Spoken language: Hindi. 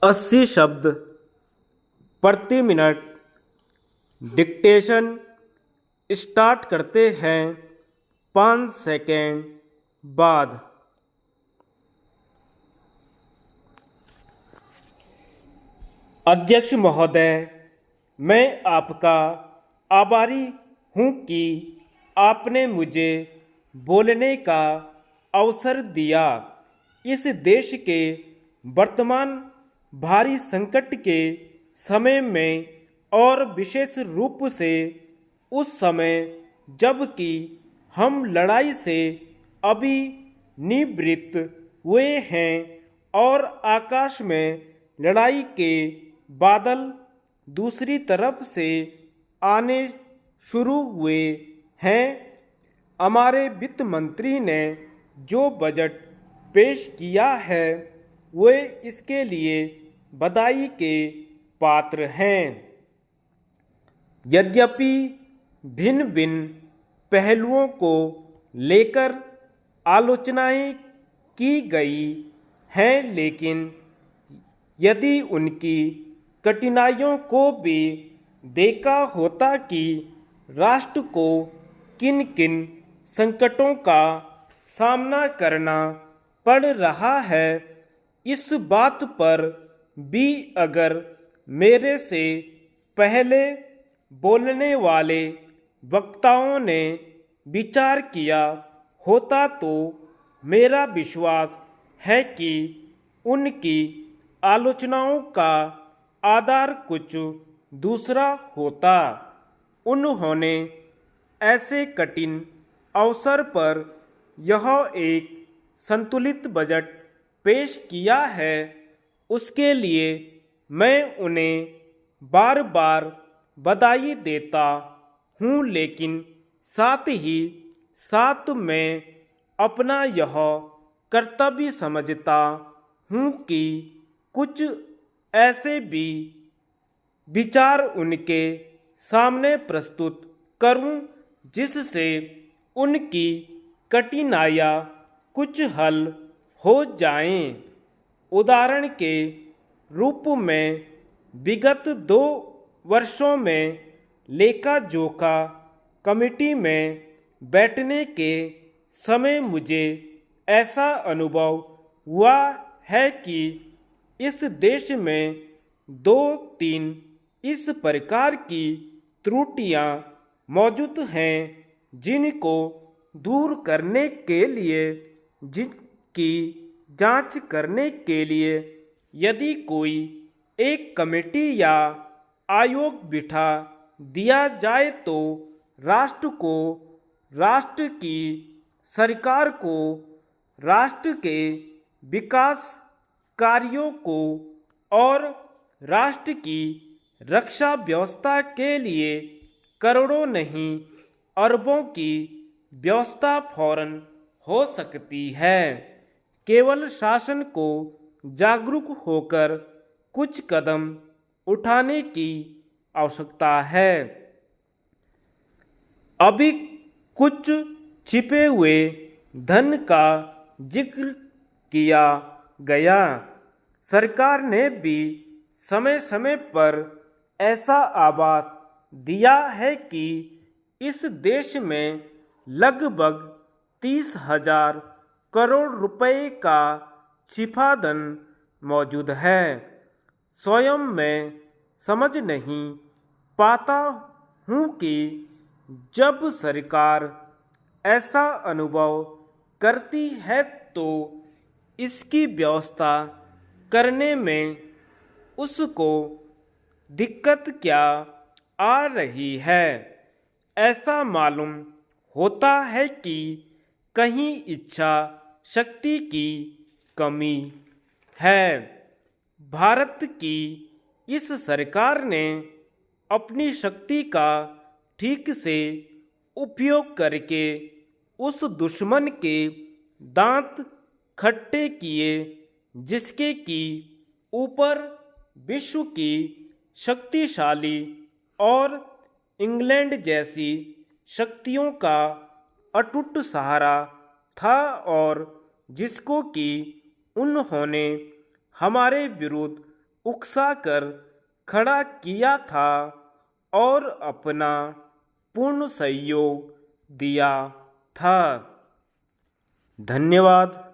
80 शब्द प्रति मिनट डिक्टेशन स्टार्ट करते हैं 5 सेकेंड बाद। अध्यक्ष महोदय, मैं आपका आभारी हूँ कि आपने मुझे बोलने का अवसर दिया। इस देश के वर्तमान भारी संकट के समय में और विशेष रूप से उस समय जबकि हम लड़ाई से अभी निवृत्त हुए हैं और आकाश में लड़ाई के बादल दूसरी तरफ से आने शुरू हुए हैं। हमारे वित्त मंत्री ने जो बजट पेश किया है वे इसके लिए बधाई के पात्र हैं। यद्यपि भिन्न भिन्न पहलुओं को लेकर आलोचनाएं की गई हैं, लेकिन यदि उनकी कठिनाइयों को भी देखा होता कि राष्ट्र को किन किन संकटों का सामना करना पड़ रहा है, इस बात पर भी अगर मेरे से पहले बोलने वाले वक्ताओं ने विचार किया होता तो मेरा विश्वास है कि उनकी आलोचनाओं का आधार कुछ दूसरा होता। उन्होंने ऐसे कठिन अवसर पर यह एक संतुलित बजट पेश किया है, उसके लिए मैं उन्हें बार बार बधाई देता हूँ, लेकिन साथ ही साथ मैं अपना यह कर्तव्य समझता हूँ कि कुछ ऐसे भी विचार उनके सामने प्रस्तुत करूँ जिससे उनकी कठिनाइयाँ कुछ हल हो जाएं। उदाहरण के रूप में विगत 2 वर्षों में लेखा जोखा कमेटी में बैठने के समय मुझे ऐसा अनुभव हुआ है कि इस देश में 2-3 इस प्रकार की त्रुटियां मौजूद हैं जिनको दूर करने के लिए, जिनकी जांच करने के लिए यदि कोई एक कमेटी या आयोग बिठा दिया जाए तो राष्ट्र को, राष्ट्र की सरकार को, राष्ट्र के विकास कार्यों को और राष्ट्र की रक्षा व्यवस्था के लिए करोड़ों नहीं अरबों की व्यवस्था फौरन हो सकती है। केवल शासन को जागरूक होकर कुछ कदम उठाने की आवश्यकता है। अभी कुछ छिपे हुए धन का जिक्र किया गया। सरकार ने भी समय समय पर ऐसा आभास दिया है कि इस देश में लगभग 30,000 करोड़ रुपए का छिपा धन मौजूद है। स्वयं मैं समझ नहीं पाता हूँ कि जब सरकार ऐसा अनुभव करती है तो इसकी व्यवस्था करने में उसको दिक्कत क्या आ रही है। ऐसा मालूम होता है कि कहीं इच्छा शक्ति की कमी है। भारत की इस सरकार ने अपनी शक्ति का ठीक से उपयोग करके उस दुश्मन के दांत खट्टे किए जिसके की ऊपर विश्व की शक्तिशाली और इंग्लैंड जैसी शक्तियों का अटूट सहारा था और जिसको कि उन्होंने हमारे विरुद्ध उकसाकर खड़ा किया था और अपना पूर्ण सहयोग दिया था। धन्यवाद।